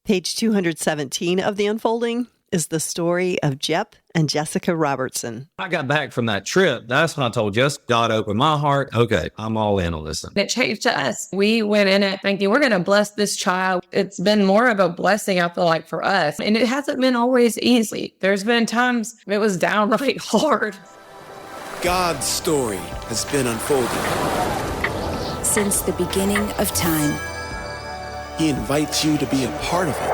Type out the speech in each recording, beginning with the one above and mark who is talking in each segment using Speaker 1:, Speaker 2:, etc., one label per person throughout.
Speaker 1: Page 217 of The Unfolding is the story of Jep and Jessica Robertson.
Speaker 2: I got back from that trip. That's when I told Jessica, God opened my heart. Okay, I'm all in on this.
Speaker 3: It changed us. We went in it thinking we're going to bless this child. It's been more of a blessing, I feel like, for us. And it hasn't been always easy. There's been times it was downright hard.
Speaker 4: God's story has been unfolding.
Speaker 5: Since the beginning of time.
Speaker 4: He invites you to be a part of it.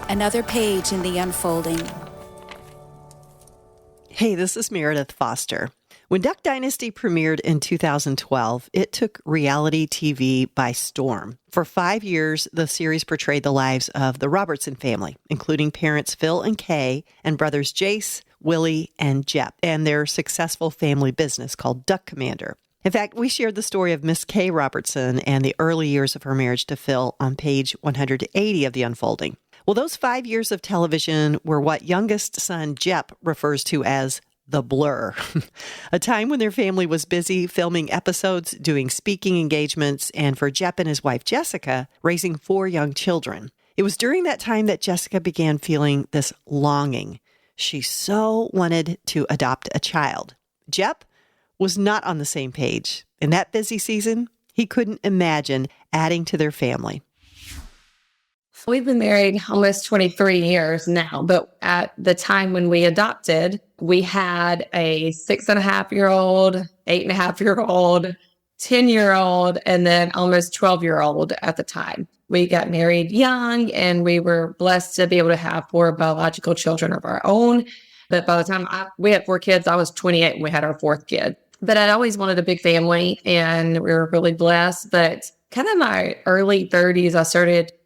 Speaker 5: Another page in The Unfolding.
Speaker 1: Hey, this is Meredith Foster. When Duck Dynasty premiered in 2012, it took reality TV by storm. For 5 years, the series portrayed the lives of the Robertson family, including parents Phil and Kay and brothers Jace, Willie, and Jep, and their successful family business called Duck Commander. In fact, we shared the story of Miss Kay Robertson and the early years of her marriage to Phil on page 180 of The Unfolding. Well, those 5 years of television were what youngest son Jep refers to as the blur, a time when their family was busy filming episodes, doing speaking engagements, and for Jep and his wife Jessica, raising 4 young children. It was during that time that Jessica began feeling this longing. She so wanted to adopt a child. Jep was not on the same page. In that busy season, he couldn't imagine adding to their family.
Speaker 3: We've been married almost 23 years now, but at the time when we adopted, we had a 6.5-year-old, 8.5-year-old, 10-year-old, and then almost 12-year-old at the time. We got married young, and we were blessed to be able to have 4 biological children of our own. But by the time we had 4 kids, I was 28 when we had our 4th kid. But I'd always wanted a big family, and we were really blessed. But kind of my early 30s,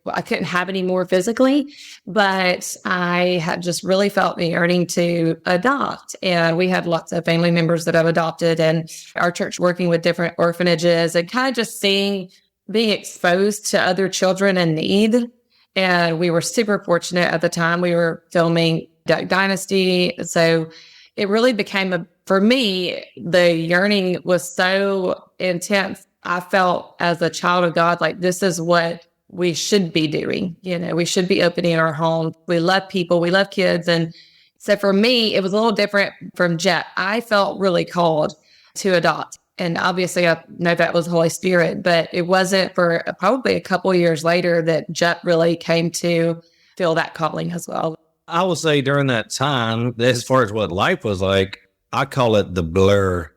Speaker 3: I couldn't have any more physically, but I had just really felt the yearning to adopt. And we had lots of family members that have adopted, and our church working with different orphanages, and kind of just being exposed to other children in need. And we were super fortunate at the time. We were filming Dynasty. So it really became for me, the yearning was so intense. I felt as a child of God, like this is what we should be doing. You know, we should be opening our home. We love people. We love kids. And so for me, it was a little different from Jep. I felt really called to adopt. And obviously I know that was the Holy Spirit, but it wasn't for probably a couple of years later that Jep really came to feel that calling as well.
Speaker 2: I will say during that time, as far as what life was like, I call it the blur.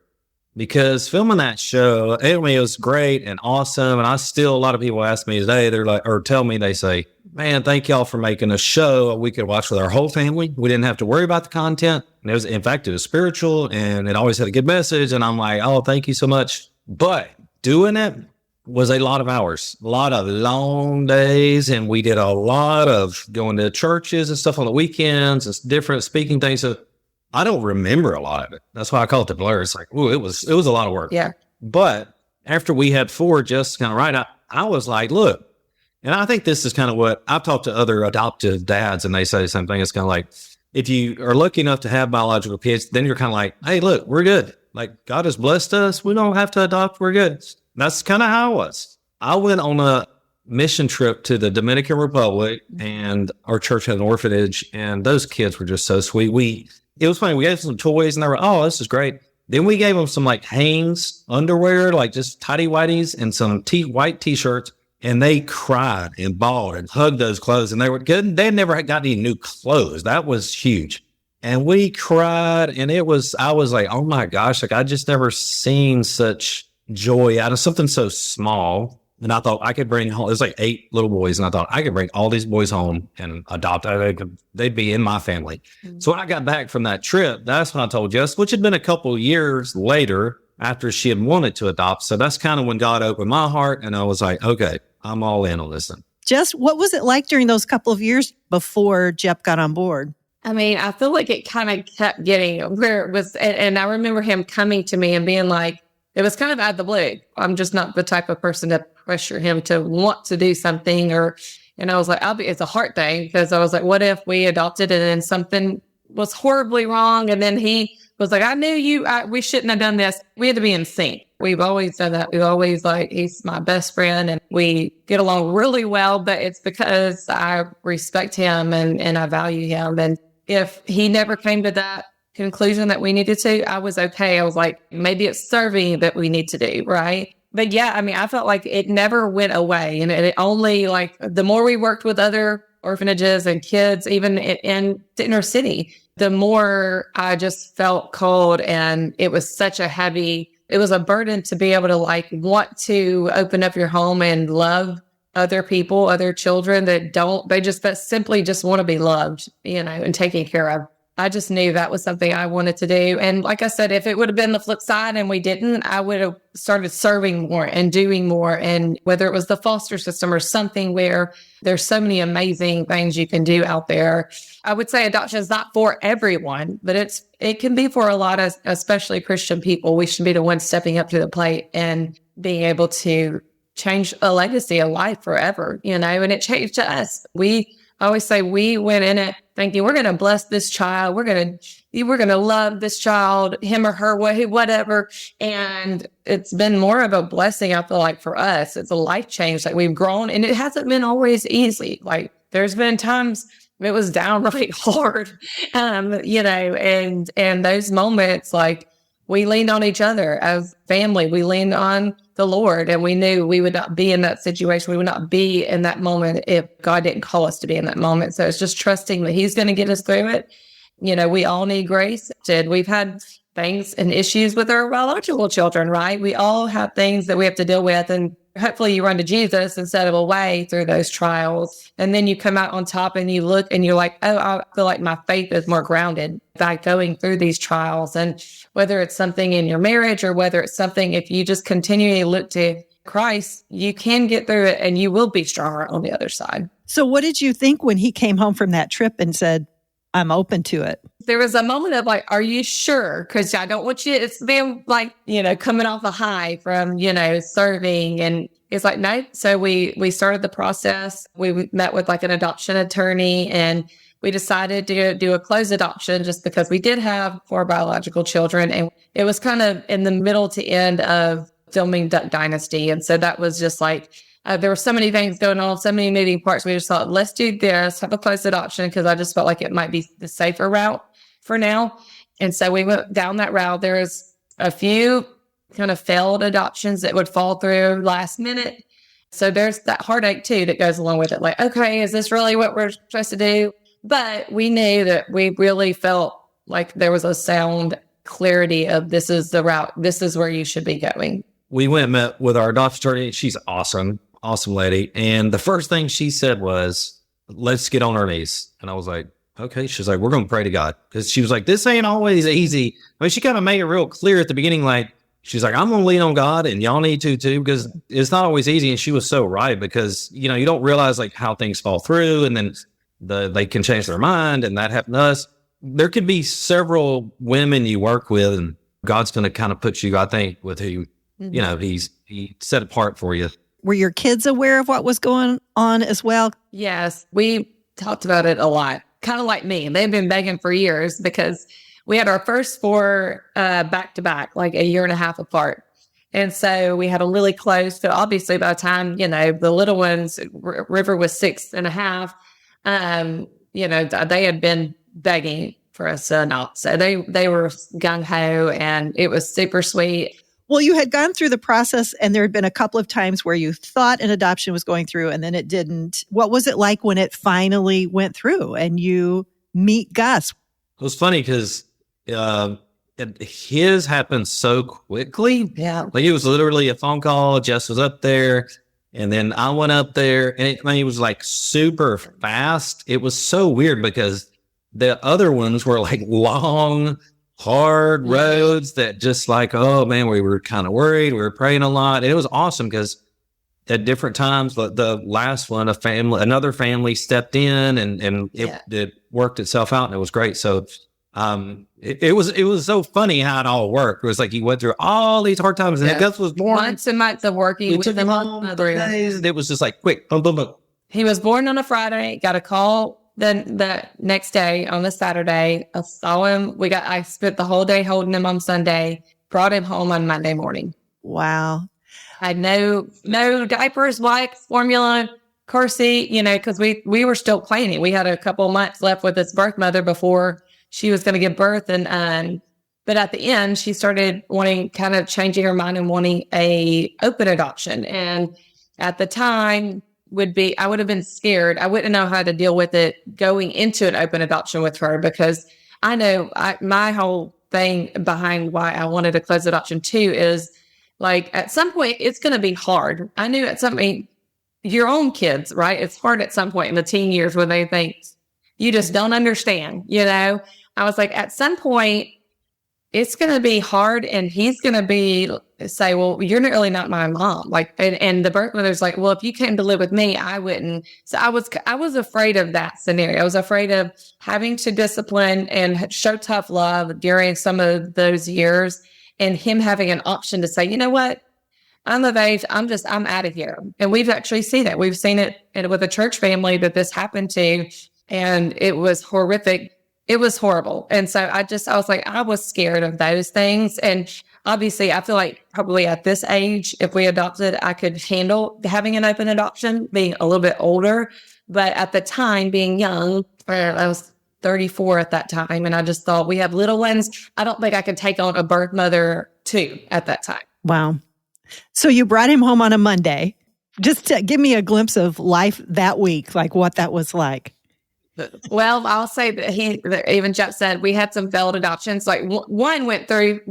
Speaker 2: Because filming that show, I mean, it was great and awesome. And a lot of people ask me today, they're like, or tell me, they say, man, thank y'all for making a show we could watch with our whole family. We didn't have to worry about the content. And in fact, it was spiritual and it always had a good message. And I'm like, oh, thank you so much. But doing it was a lot of hours, a lot of long days. And we did a lot of going to churches and stuff on the weekends and different speaking things. So I don't remember a lot of it. That's why I call it the blur. It's like, ooh, it was a lot of work.
Speaker 3: Yeah.
Speaker 2: But after we had 4, just kind of right, I was like, look, and I think this is kind of what I've talked to other adoptive dads, and they say the same thing. It's kind of like, if you are lucky enough to have biological kids, then you're kind of like, hey, look, we're good. Like God has blessed us. We don't have to adopt. We're good. That's kind of how I was. I went on a mission trip to the Dominican Republic, and our church had an orphanage, and those kids were just so sweet. It was funny. We gave them some toys and they were, oh, this is great. Then we gave them some like Hanes underwear, like just tidy whities and some white t-shirts. And they cried and bawled and hugged those clothes. And they were good. They never got any new clothes. That was huge. And we cried. And I was like, oh my gosh, like I just never seen such joy out of something so small. And I thought I could bring home, it was like 8 little boys. And I thought I could bring all these boys home and adopt. They'd be in my family. Mm-hmm. So when I got back from that trip, that's when I told Jess, which had been a couple of years later after she had wanted to adopt. So that's kind of when God opened my heart. And I was like, okay, I'm all in on this.
Speaker 1: Jess, what was it like during those couple of years before Jep got on board?
Speaker 3: I mean, I feel like it kind of kept getting where it was. And I remember him coming to me and being like, it was kind of out of the blue. I'm just not the type of person to pressure him to want to do something and I was like, it's a heart thing, because I was like, what if we adopted and then something was horribly wrong? And then he was like, I knew we shouldn't have done this. We had to be in sync. We've always done that. We've always he's my best friend and we get along really well, but it's because I respect him and I value him. And if he never came to that conclusion that we needed to, I was okay. I was like, maybe it's serving that we need to do, right? But yeah, I mean, I felt like it never went away. And it only the more we worked with other orphanages and kids, even in the inner city, the more I just felt cold. And it was such it was a burden to be able to want to open up your home and love other people, other children that simply just want to be loved, and taken care of. I just knew that was something I wanted to do. And like I said, if it would have been the flip side and we didn't, I would have started serving more and doing more. And whether it was the foster system or something where there's so many amazing things you can do out there. I would say adoption is not for everyone, but it can be for a lot of, especially Christian people. We should be the ones stepping up to the plate and being able to change a legacy, a life forever, and it changed us. I always say we went in it thinking we're going to bless this child. We're going to love this child, him or her, whatever. And it's been more of a blessing, I feel like, for us. It's a life change. We've grown, and it hasn't been always easy. There's been times it was downright hard, and those moments, we leaned on each other as family. We leaned on the Lord, and we knew we would not be in that situation. We would not be in that moment if God didn't call us to be in that moment. So it's just trusting that He's going to get us through it. We all need grace. We've had things and issues with our biological children, right? We all have things that we have to deal with, and hopefully you run to Jesus instead of away through those trials. And then you come out on top and you look and you're like, oh, I feel like my faith is more grounded by going through these trials. And whether it's something in your marriage or whether it's something, if you just continually look to Christ, you can get through it and you will be stronger on the other side.
Speaker 6: So what did you think when he came home from that trip and said, I'm open to it?
Speaker 3: There was a moment of are you sure? Because I don't want you, it's been coming off a high from, serving. And it's no. So we started the process. We met with an adoption attorney, and we decided to do a closed adoption just because we did have 4 biological children. And it was kind of in the middle to end of filming Dynasty. And so that was just there were so many things going on, so many moving parts. We just thought, let's do this, have a closed adoption, because I just felt like it might be the safer route for now. And so we went down that route. There's a few kind of failed adoptions that would fall through last minute. So there's that heartache too that goes along with it. Okay, is this really what we're supposed to do? But we knew that we really felt like there was a sound clarity of this is the route. This is where you should be going.
Speaker 2: We went and met with our adoption attorney. She's awesome lady. And the first thing she said was, let's get on our knees. And I was like, okay. She's like, we're going to pray to God. Because she was like, this ain't always easy. I mean, she kind of made it real clear at the beginning, she's like, I'm going to lean on God and y'all need to too, because it's not always easy. And she was so right, because, you don't realize how things fall through, and then they can change their mind, and that happened to us. There could be several women you work with, and God's going to kind of put you, I think, with who, he set apart for you.
Speaker 6: Were your kids aware of what was going on as well?
Speaker 3: Yes, we talked about it a lot. Kind of like me. They've been begging for years, because we had our first 4 back to back, a year and a half apart. And so we had a really close. So obviously by the time, the little ones, River was 6.5, they had been begging for a son out. So they were gung ho, and it was super sweet.
Speaker 6: Well, you had gone through the process, and there had been a couple of times where you thought an adoption was going through and then it didn't. What was it like when it finally went through and you meet Gus?
Speaker 2: It was funny because his happened so quickly.
Speaker 3: Yeah.
Speaker 2: It was literally a phone call. Jess was up there, and then I went up there, and it was super fast. It was so weird because the other ones were long, hard roads that just oh man, we were kind of worried. We were praying a lot. And it was awesome because at different times, the last one, another family stepped in, and it worked itself out, and it was great. So it was so funny how it all worked. It was he went through all these hard times, and Gus was born.
Speaker 3: Months and months of working
Speaker 2: we
Speaker 3: with
Speaker 2: took him home days. It was just quick, boom, boom, boom.
Speaker 3: He was born on a Friday, got a call the next day on a Saturday. I saw him. I spent the whole day holding him on Sunday, brought him home on Monday morning.
Speaker 6: Wow.
Speaker 3: I had no diapers, wipes, formula, car seat, because we were still planning. We had a couple of months left with this birth mother before she was going to give birth. But at the end, she started kind of changing her mind and wanting a open adoption. And at the time I would have been scared. I wouldn't know how to deal with it going into an open adoption with her, because I know my whole thing behind why I wanted a closed adoption too is, like, at some point it's going to be hard. I knew at some point, your own kids, right? It's hard at some point in the teen years when they think you just don't understand, I was like, at some point it's going to be hard, and he's going to say, well, you're really not my mom. Like, and the birth mother's like, well, if you came to live with me, I wouldn't. So I was afraid of that scenario. I was afraid of having to discipline and show tough love during some of those years, and him having an option to say, you know what? I'm of age. I'm out of here. And we've actually seen it. We've seen it with a church family that this happened to, and it was horrific. It was horrible. And so I was like, I was scared of those things. And obviously I feel like probably at this age, if we adopted, I could handle having an open adoption, being a little bit older. But at the time, being young, I was 34 at that time. And I just thought, we have little ones. I don't think I could take on a birth mother too at that time.
Speaker 6: Wow. So you brought him home on a Monday. Just to give me a glimpse of life that week, like what that was like.
Speaker 3: Well, I'll say that even Jep said we had some failed adoptions. Like one went through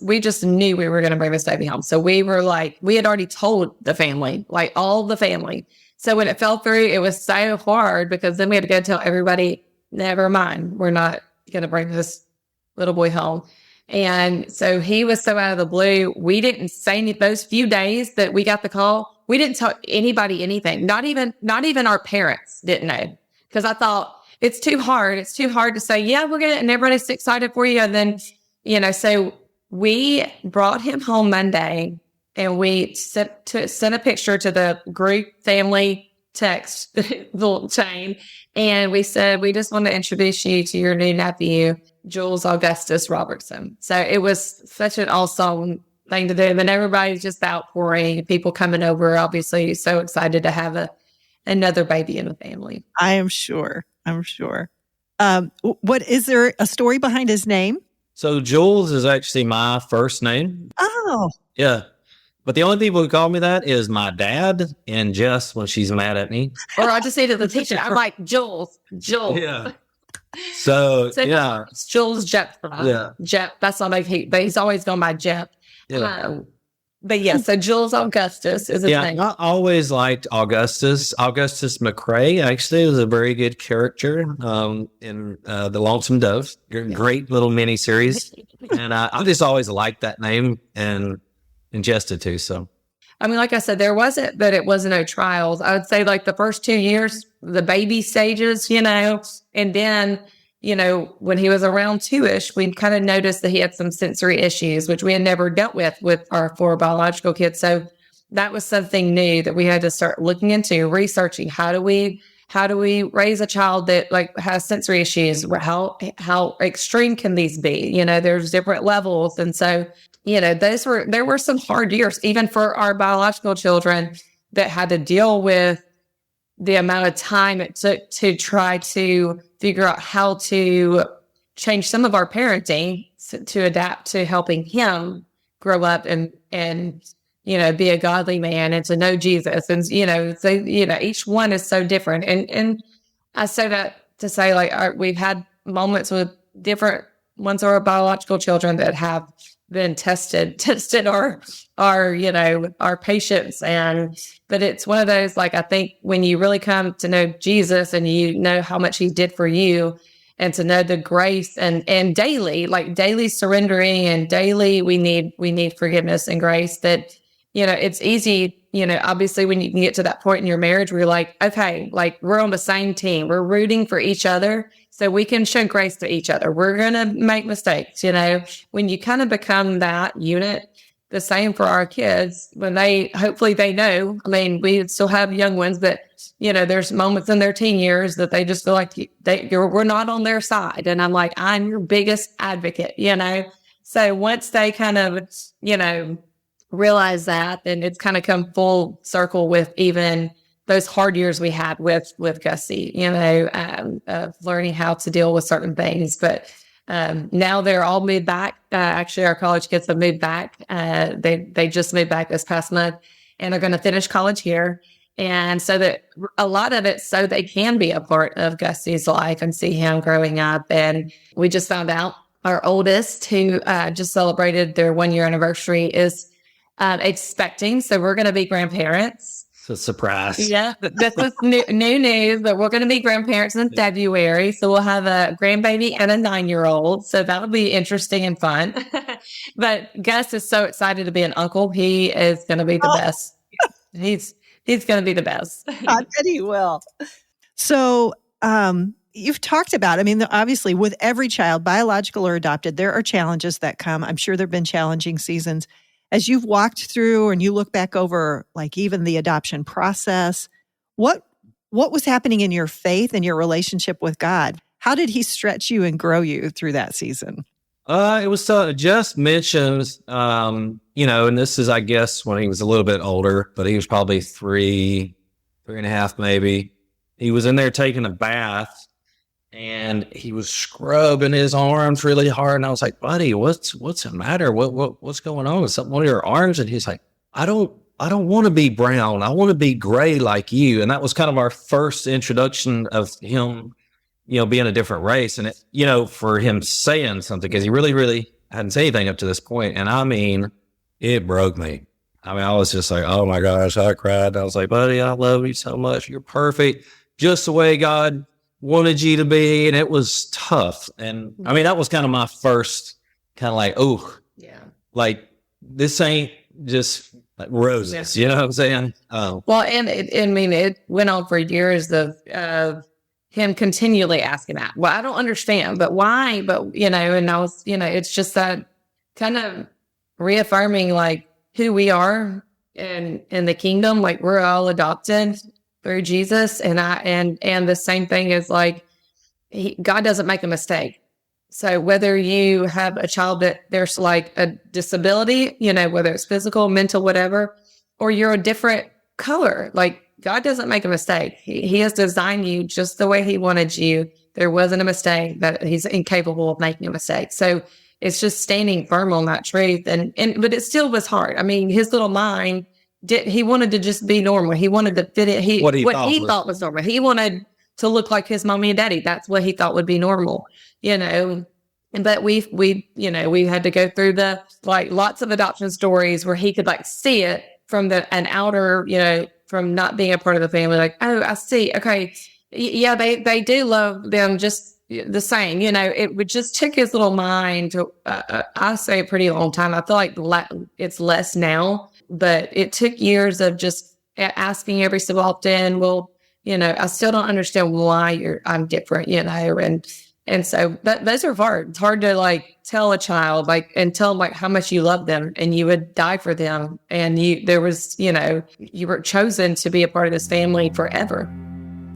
Speaker 3: we just knew we were going to bring this baby home. So we were like, we had already told the family, like all the family. So when it fell through, it was so hard, because then we had to go tell everybody, never mind, we're not going to bring this little boy home. And so he was so out of the blue. We didn't say those few days that we got the call. We didn't tell anybody anything. Not even our parents didn't know. Because I thought, it's too hard. It's too hard to say, yeah, we're going to, and everybody's excited for you. And then, so we brought him home Monday, and we sent a picture to the group family text little chain. And we said, we just want to introduce you to your new nephew, Jules Augustus Robertson. So it was such an awesome thing to do. And then everybody's just outpouring, people coming over, obviously so excited to have another baby in the family.
Speaker 6: I am sure. What is there a story behind his name?
Speaker 2: So Jules is actually my first name.
Speaker 6: Oh.
Speaker 2: Yeah. But the only people who call me that is my dad and Jess when she's mad at me.
Speaker 3: Or I just say to the teacher, I'm like, Jules.
Speaker 2: Yeah. So yeah.
Speaker 3: It's Jules Jep.
Speaker 2: Yeah.
Speaker 3: Jep. That's not like but he's always gone by Jep.
Speaker 2: Yeah.
Speaker 3: But yeah, so Jules Augustus is his name.
Speaker 2: I always liked Augustus. Augustus McCrae actually was a very good character in The Lonesome Dove. Great little mini series. And I just always liked that name and Jessica too. So,
Speaker 3: I mean, like I said, there wasn't no trials. I would say like the first 2 years, the baby stages, and then, when he was around 2-ish, we kind of noticed that he had some sensory issues, which we had never dealt with our 4 biological kids. So that was something new that we had to start looking into, researching. How do we raise a child that like has sensory issues? How extreme can these be? There's different levels. And so, there were some hard years, even for our biological children, that had to deal with the amount of time it took to try to figure out how to change some of our parenting to adapt to helping him grow up and be a godly man and to know Jesus. And, each one is so different. And I say that to say, like, we've had moments with different ones of our biological children that have been tested our patience. But it's one of those, like, I think when you really come to know Jesus and you know how much he did for you, and to know the grace and daily surrendering, and daily we need forgiveness and grace, that, it's easy, obviously when you can get to that point in your marriage where you're like, okay, like we're on the same team, we're rooting for each other, so we can show grace to each other. We're going to make mistakes, when you kind of become that unit. The same for our kids, when hopefully they know. I mean, we still have young ones that, there's moments in their teen years that they just feel like we're not on their side. And I'm like, I'm your biggest advocate, So once they kind of, realize that, then it's kind of come full circle with even those hard years we had with Gussie, of learning how to deal with certain things. But now they're all moved back. Actually, our college kids have moved back. They just moved back this past month, and they're going to finish college here. And so that a lot of it, so they can be a part of Gussie's life and see him growing up. And we just found out our oldest, who just celebrated their 1-year anniversary, is expecting. So we're going to be grandparents.
Speaker 2: It's a surprise.
Speaker 3: Yeah, this is new news, but we're going to be grandparents in February. So we'll have a grandbaby and a 9-year-old. So that'll be interesting and fun. But Gus is so excited to be an uncle. He is going to be the best. He's going to be the best.
Speaker 6: I bet he will. So you've talked about, obviously with every child, biological or adopted, there are challenges that come. I'm sure there have been challenging seasons. As you've walked through and you look back over like even the adoption process, what was happening in your faith and your relationship with God? How did he stretch you and grow you through that season?
Speaker 2: It was just mentions, and this is, I guess, when he was a little bit older, but he was probably 3.5 maybe. He was in there taking a bath, and he was scrubbing his arms really hard. And I was like, buddy, what's the matter? What's going on? Is something on your arms? And he's like, I don't want to be brown. I want to be gray like you. And that was kind of our first introduction of him, being a different race. And for him saying something, because he really, really hadn't said anything up to this point. And it broke me. I was just like, oh my gosh, I cried. I was like, buddy, I love you so much. You're perfect. Just the way God wanted you to be. And it was tough. And that was kind of my first kind of like, oh, yeah, like this ain't just like roses. You know what I'm saying? Oh,
Speaker 3: well, and it went on for years of him continually asking that. Well, I don't understand, but why? But, and I was, it's just that kind of reaffirming like who we are in the kingdom. Like we're all adopted through Jesus. And the same thing is like, God doesn't make a mistake. So whether you have a child that there's like a disability, whether it's physical, mental, whatever, or you're a different color, like God doesn't make a mistake. He has designed you just the way he wanted you. There wasn't a mistake, that he's incapable of making a mistake. So it's just standing firm on that truth. But it still was hard. His little mind he wanted to just be normal. He wanted to fit it. What he thought was normal. He wanted to look like his mommy and daddy. That's what he thought would be normal, But we had to go through the lots of adoption stories where he could see it from an outer, from not being a part of the family. Like, oh, I see. Okay, yeah, they do love them just the same. It just took his little mind to, I say a pretty long time. I feel like it's less now. But it took years of just asking every so often, well, I still don't understand why I'm different, and so those are hard. It's hard to tell a child, and tell them how much you love them and you would die for them. And you were chosen to be a part of this family forever.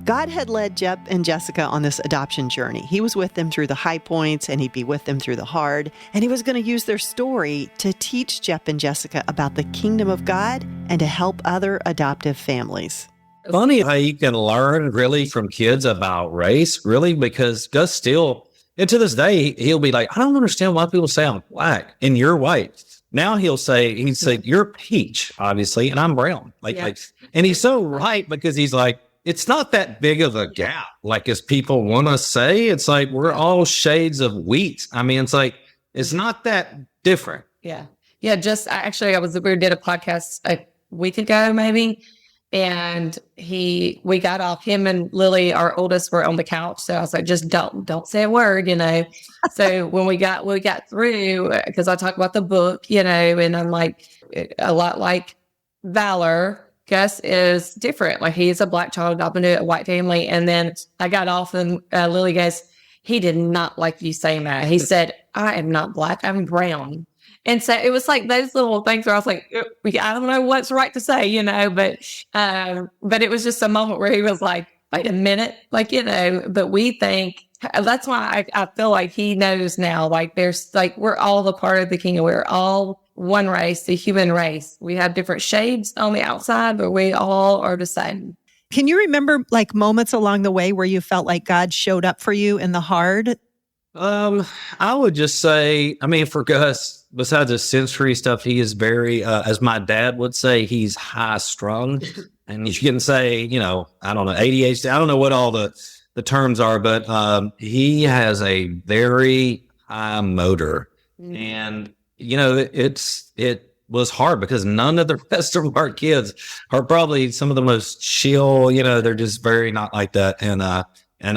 Speaker 1: God had led Jep and Jessica on this adoption journey. He was with them through the high points, and he'd be with them through the hard. And he was going to use their story to teach Jep and Jessica about the kingdom of God and to help other adoptive families.
Speaker 2: Funny how you can learn really from kids about race, really, because Gus still, and to this day, he'll be like, I don't understand why people say I'm black and you're white. Now he'd say, you're peach, obviously, and I'm brown. And he's so right, because he's like, it's not that big of a gap, as people want to say. It's like we're all shades of wheat. It's like, it's not that different.
Speaker 3: Yeah. Yeah. Just actually, we did a podcast a week ago, maybe. And we got off, him and Lily, our oldest, were on the couch. So I was like, just don't say a word, So when we got through, because I talk about the book, and I'm like, a lot like Valor, Gus is different. He's a black child adopted into a white family. And then I got off and Lily goes, he did not like you saying that. He said, I am not black, I'm brown. And so it was those little things where I was like, I don't know what's right to say, but it was just a moment where he was like, wait a minute, like, but we think that's why I feel like he knows now, like there's like, we're all a part of the kingdom. We're all one race, the human race. We have different shades on the outside, but we all are the same.
Speaker 6: Can you remember like moments along the way where you felt like God showed up for you in the hard?
Speaker 2: I would just say, I mean, for Gus, besides the sensory stuff, he is very, as my dad would say, he's high strung. And you can say, I don't know, ADHD. I don't know what all the terms are, but he has a very high motor. And, it was hard because none of the rest of our kids are probably some of the most chill, they're just very not like that. And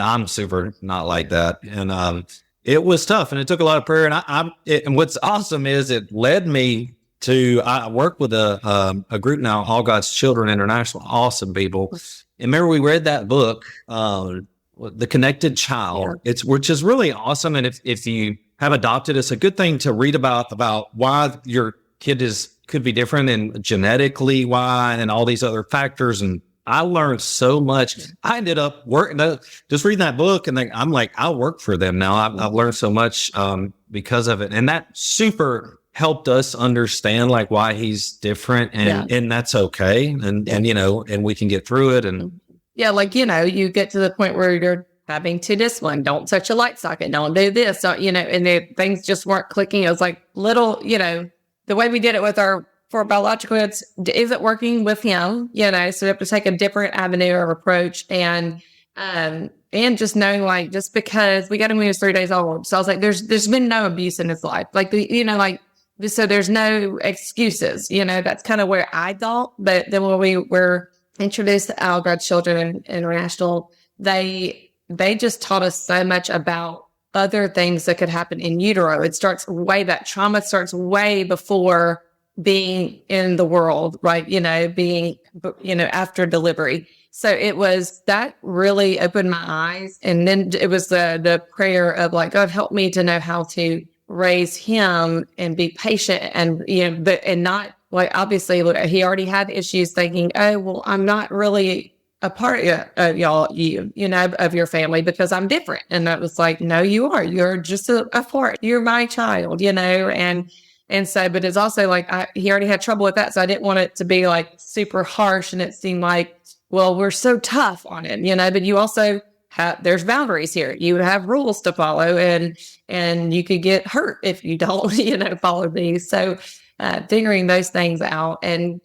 Speaker 2: I'm super not like that. And it was tough and it took a lot of prayer. And what's awesome is it led me to, I work with a group now, All God's Children International, awesome people. And remember, we read that book, The Connected Child, which is really awesome. And if you have adopted, it's a good thing to read about why your kid could be different and genetically why, and all these other factors. And I learned so much. I ended up working, just reading that book, and then I'm like, I'll work for them now. I've learned so much because of it. And that super helped us understand like why he's different, and that's okay. And we can get through it. And
Speaker 3: like, you get to the point where you're having to discipline. Don't touch a light socket. Don't do this. Don't, and things just weren't clicking. It was like little, the way we did it with for biological kids isn't working with him, so we have to take a different avenue or approach. And just knowing like, just because we got him when he was 3 days old. So I was like, there's been no abuse in his life. Like, so there's no excuses, that's kind of where I thought. But then when we were introduced to All God's Children International, they just taught us so much about other things that could happen in utero. That trauma starts way before being in the world, right? Being, after delivery. So that really opened my eyes. And then it was the prayer of like, God, help me to know how to raise him and be patient and, and not like, obviously he already had issues thinking, oh, well, I'm not really a part of of your family because I'm different. And that was like, no, you are. You're just a part. You're my child, and so, but it's also like, he already had trouble with that. So I didn't want it to be like super harsh. And it seemed like, well, we're so tough on it, but you also there's boundaries here. You have rules to follow and you could get hurt if you don't, follow these. So, figuring those things out. And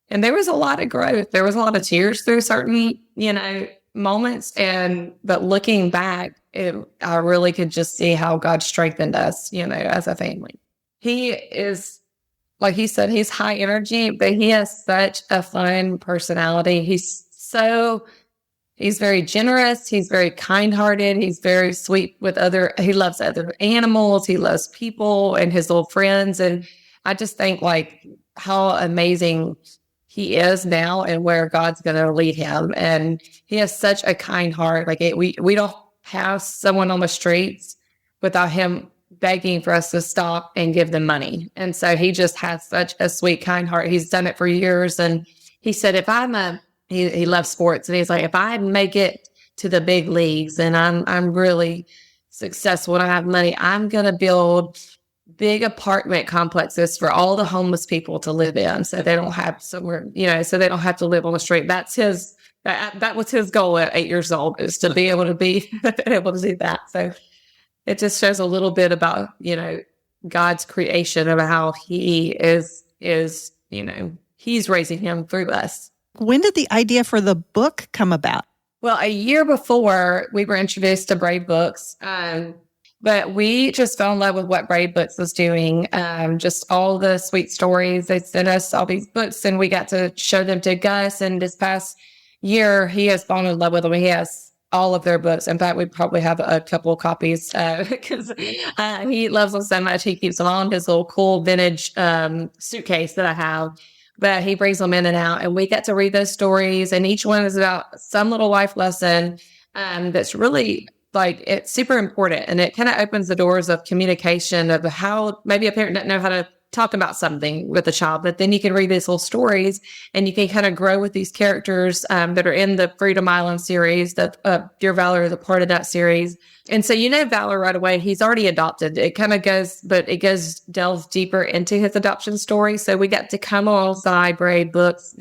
Speaker 3: there was a lot of growth. There was a lot of tears through certain, moments. But looking back, I really could just see how God strengthened us, as a family. He is, like he said, he's high energy, but he has such a fun personality. He's very generous. He's very kind-hearted. He's very sweet with he loves other animals. He loves people and his little friends. And I just think like how amazing he is now and where God's going to lead him. And he has such a kind heart. Like we don't have someone on the streets without him begging for us to stop and give them money. And so he just has such a sweet, kind heart. He's done it for years. And he said, he loves sports. And he's like, if I make it to the big leagues and I'm really successful and I have money, I'm going to build big apartment complexes for all the homeless people to live in. So they don't have somewhere, so they don't have to live on the street. That was his goal at 8 years old, is to be able to able to do that. So it just shows a little bit about, God's creation, of how he is, he's raising him through us.
Speaker 6: When did the idea for the book come about?
Speaker 3: Well, a year before we were introduced to Brave Books, but we just fell in love with what Brave Books was doing. Just all the sweet stories. They sent us all these books and we got to show them to Gus. And this past year, he has fallen in love with them. He has all of their books. In fact, we probably have a couple of copies because he loves them so much. He keeps them on his little cool vintage suitcase that I have. But he brings them in and out, and we get to read those stories. And each one is about some little life lesson that's really like, it's super important. And it kind of opens the doors of communication, of how maybe a parent doesn't know how to talk about something with a child, but then you can read these little stories and you can kind of grow with these characters that are in the Freedom Island series. That Dear Valor is a part of that series. And so, Valor right away, he's already adopted. It kind of delves deeper into his adoption story. So we got to come alongside Brave Books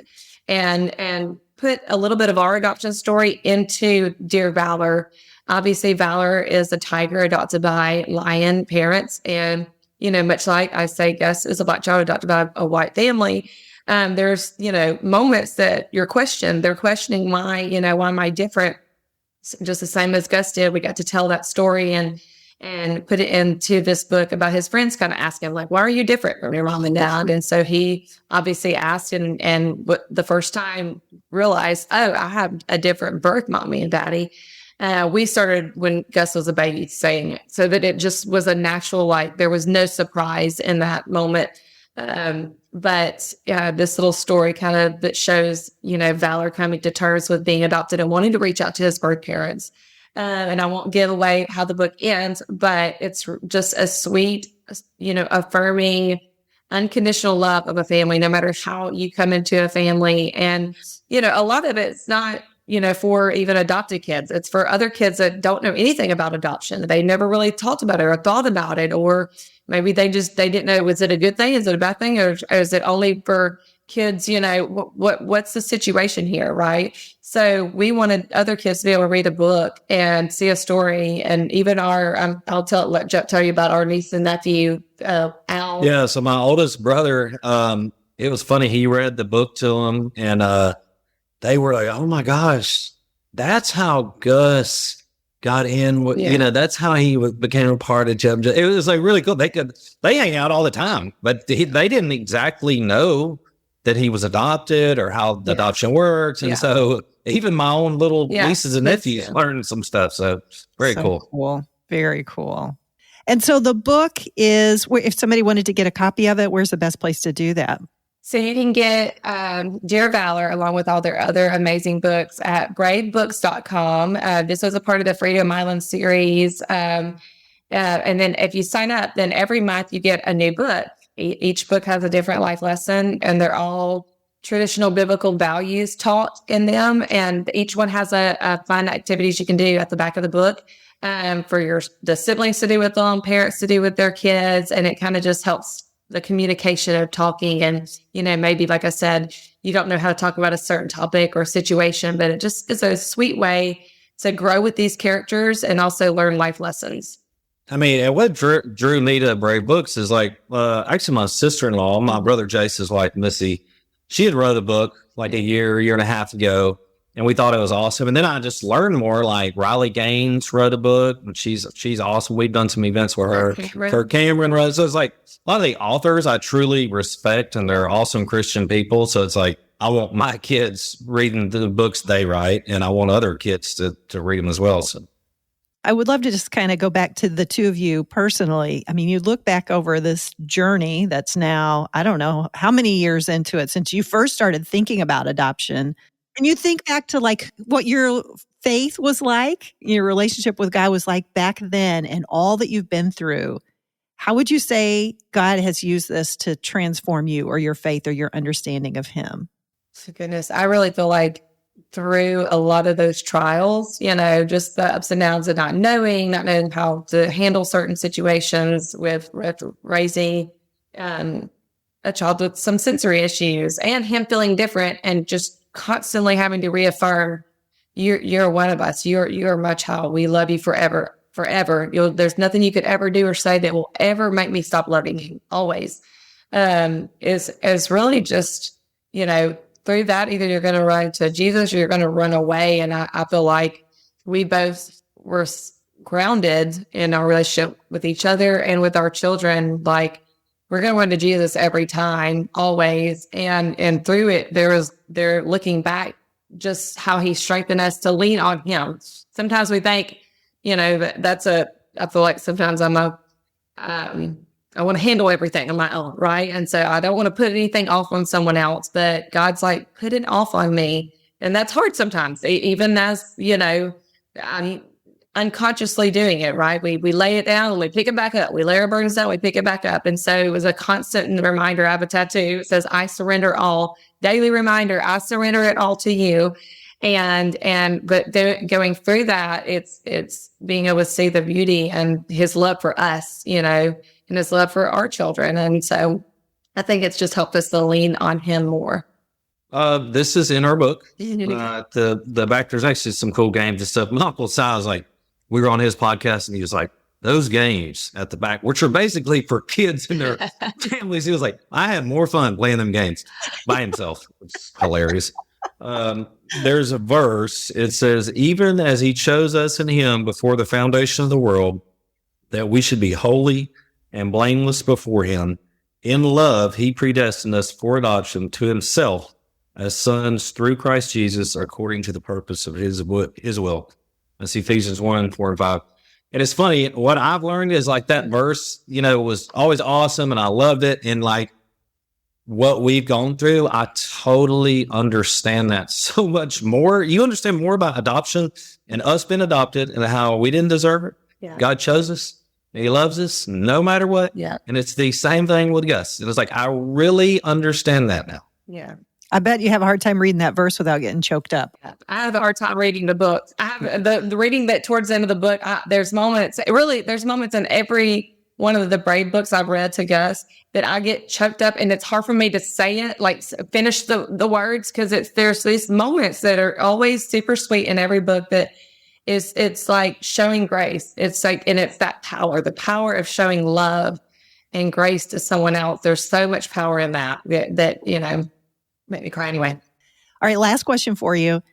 Speaker 3: and put a little bit of our adoption story into Dear Valor. Obviously, Valor is a tiger adopted by lion parents. And, much like I say, Gus is a Black child adopted by a white family. There's, moments that they're questioning why am I different? Just the same as Gus did. We got to tell that story and put it into this book about his friends kind of asking him, like, why are you different from your mom and dad? And so he obviously asked and the first time realized, oh, I have a different birth, mommy and daddy. We started when Gus was a baby saying it, so that it just was a natural, like there was no surprise in that moment. But this little story kind of that shows, Valor coming to terms with being adopted and wanting to reach out to his birth parents. And I won't give away how the book ends, but it's just a sweet, affirming, unconditional love of a family, no matter how you come into a family. And, a lot of it's not, for even adopted kids. It's for other kids that don't know anything about adoption. They never really talked about it or thought about it, or maybe they didn't know, was it a good thing? Is it a bad thing? Or is it only for kids? What's the situation here? Right. So we wanted other kids to be able to read a book and see a story. And even let Jep tell you about our niece and nephew, Al.
Speaker 2: Yeah. So my oldest brother, it was funny. He read the book to him and, they were like, oh my gosh, that's how Gus got in. That's how he became a part of Jep and Jessica. It was like really cool. They hang out all the time, but they didn't exactly know that he was adopted or how the adoption works. And so even my own little nieces and nephews learned some stuff. So very cool.
Speaker 6: Very cool. And so the book is, if somebody wanted to get a copy of it, where's the best place to do that?
Speaker 3: So you can get Dear Valor along with all their other amazing books at bravebooks.com. This was a part of the Freedom Island series. And then if you sign up, then every month you get a new book. Each book has a different life lesson, and they're all traditional biblical values taught in them. And each one has a fun activities you can do at the back of the book for the siblings to do with them, parents to do with their kids. And it kind of just helps the communication of talking. And, maybe, like I said, you don't know how to talk about a certain topic or situation, but it just is a sweet way to grow with these characters and also learn life lessons.
Speaker 2: I mean, and what drew me to Brave Books is like, actually my sister-in-law, my brother Jace's wife, Missy, she had wrote a book like a year and a half ago, and we thought it was awesome. And then I just learned more, like Riley Gaines wrote a book, and she's awesome. We've done some events with her. Kirk Cameron wrote. So it's like a lot of the authors I truly respect, and they're awesome Christian people. So it's like, I want my kids reading the books they write, and I want other kids to read them as well. So
Speaker 6: I would love to just kind of go back to the two of you personally. I mean, you look back over this journey that's now, I don't know how many years into it since you first started thinking about adoption. And you think back to like what your faith was like, your relationship with God was like back then, and all that you've been through. How would you say God has used this to transform you or your faith or your understanding of Him?
Speaker 3: So goodness, I really feel like through a lot of those trials, just the ups and downs of not knowing how to handle certain situations with raising a child with some sensory issues, and him feeling different, and just constantly having to reaffirm, you're one of us. You're my child. We love you forever. There's nothing you could ever do or say that will ever make me stop loving you. Always is really just, through that, either you're going to run to Jesus or you're going to run away. And I feel like we both were grounded in our relationship with each other and with our children. Like, we're going to run to Jesus every time, always. And through it, they're looking back, just how He strengthened us to lean on Him. Sometimes we think, I feel like sometimes I want to handle everything on my own, right? And so I don't want to put anything off on someone else, but God's like, put it off on me. And that's hard sometimes, even as, unconsciously doing it, right? We lay it down and we pick it back up. We lay our burdens down, we pick it back up. And so it was a constant reminder. I have a tattoo. It says, I surrender all. Daily reminder, I surrender it all to you. But going through that, it's being able to see the beauty and his love for us, and his love for our children. And so I think it's just helped us to lean on him more.
Speaker 2: This is in our book. The back, there's actually some cool games and stuff. My Uncle Si was like, we were on his podcast and he was like, those games at the back, which are basically for kids and their families. He was like, I had more fun playing them games by himself. It's hilarious. There's a verse. It says, even as he chose us in him before the foundation of the world, that we should be holy and blameless before him. In love, he predestined us for adoption to himself as sons through Christ Jesus, according to the purpose of his will. That's Ephesians 1:4-5. And it's funny, what I've learned is like that verse, was always awesome and I loved it. And like what we've gone through, I totally understand that so much more. You understand more about adoption and us being adopted and how we didn't deserve it.
Speaker 3: Yeah.
Speaker 2: God chose us. He loves us no matter what.
Speaker 3: Yeah. And
Speaker 2: it's the same thing with Gus. It was like, I really understand that now.
Speaker 3: Yeah.
Speaker 6: I bet you have a hard time reading that verse without getting choked up.
Speaker 3: I have a hard time reading the book. I have the reading that towards the end of the book, there's moments in every one of the Brave books I've read to Gus that I get choked up and it's hard for me to say it, like finish the words. Cause there's these moments that are always super sweet in every book that it's like showing grace. It's like, and it's that power, the power of showing love and grace to someone else. There's so much power in that make me cry anyway.
Speaker 6: All right, last question for you.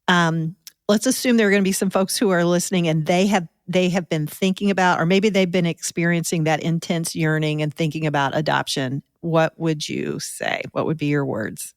Speaker 6: Let's assume there are going to be some folks who are listening and they have been thinking about, or maybe they've been experiencing that intense yearning and thinking about adoption. What would you say? What would be your words?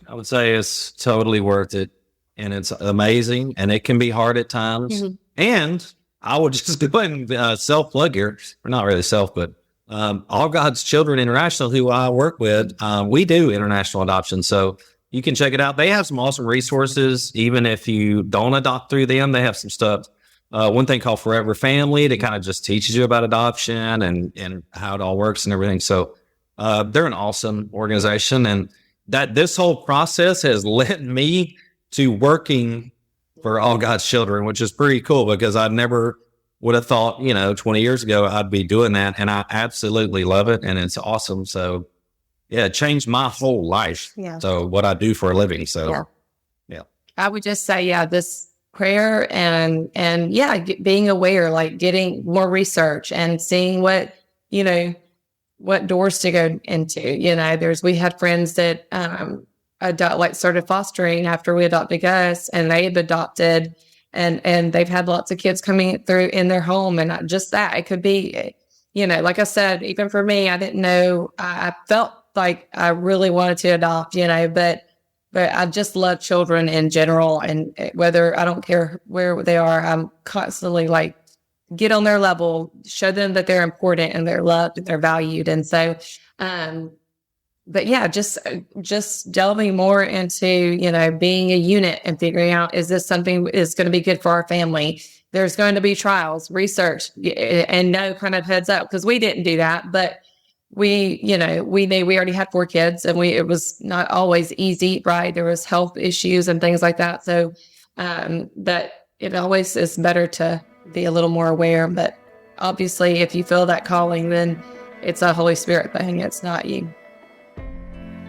Speaker 2: I would say it's totally worth it. And it's amazing. And it can be hard at times. Mm-hmm. And I would just go ahead and self-plug here. Or not really self, but All God's Children International, who I work with, we do international adoption. So you can check it out. They have some awesome resources. Even if you don't adopt through them, they have some stuff. One thing called Forever Family that kind of just teaches you about adoption and how it all works and everything. So they're an awesome organization. And that this whole process has led me to working for All God's Children, which is pretty cool because I never would have thought, 20 years ago, I'd be doing that. And I absolutely love it. And it's awesome. So yeah, it changed my whole life.
Speaker 3: Yeah.
Speaker 2: So what I do for a living. So yeah.
Speaker 3: I would just say, this prayer and being aware, like getting more research and seeing what doors to go into. We had friends that started fostering after we adopted Gus, and they had adopted and they've had lots of kids coming through in their home. And not just that, it could be, like I said, even for me, I didn't know, I felt like I really wanted to adopt, but I just love children in general. And whether, I don't care where they are, I'm constantly like, get on their level, show them that they're important and they're loved and they're valued. And so, just delving more into, being a unit and figuring out, is this something is going to be good for our family? There's going to be trials, research, and no kind of heads up, because we didn't do that, but we knew we already had 4 kids and it was not always easy, right? There was health issues and things like that. So, but it always is better to be a little more aware. But obviously, if you feel that calling, then it's a Holy Spirit thing. It's not you.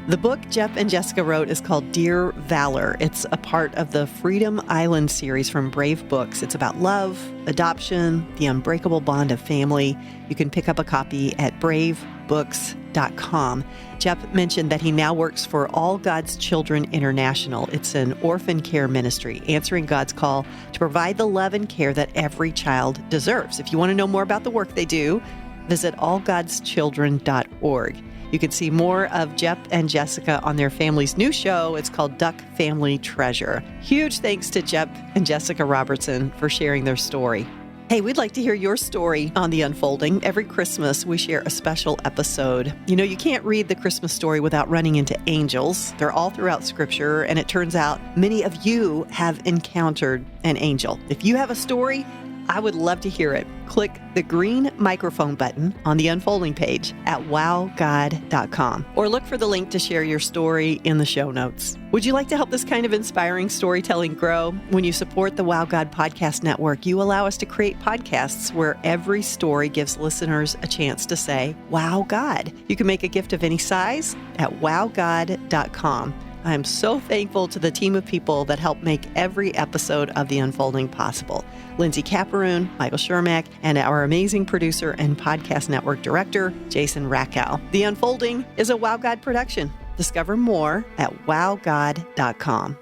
Speaker 1: The book Jep and Jessica wrote is called Dear Valor. It's a part of the Freedom Island series from Brave Books. It's about love, adoption, the unbreakable bond of family. You can pick up a copy at bravebooks.com. Jep mentioned that he now works for All God's Children International. It's an orphan care ministry, answering God's call to provide the love and care that every child deserves. If you want to know more about the work they do, visit allgodschildren.org. You can see more of Jep and Jessica on their family's new show. It's called Duck Family Treasure. Huge thanks to Jep and Jessica Robertson for sharing their story. Hey, we'd like to hear your story on The Unfolding. Every Christmas, we share a special episode. You can't read the Christmas story without running into angels. They're all throughout Scripture, and it turns out many of you have encountered an angel. If you have a story, I would love to hear it. Click the green microphone button on the unfolding page at wowgod.com or look for the link to share your story in the show notes. Would you like to help this kind of inspiring storytelling grow? When you support the Wow God Podcast Network, you allow us to create podcasts where every story gives listeners a chance to say, Wow God. You can make a gift of any size at wowgod.com. I am so thankful to the team of people that help make every episode of The Unfolding possible. Lindsay Caparoon, Michael Shermack, and our amazing producer and podcast network director, Jason Rackow. The Unfolding is a Wow God production. Discover more at wowgod.com.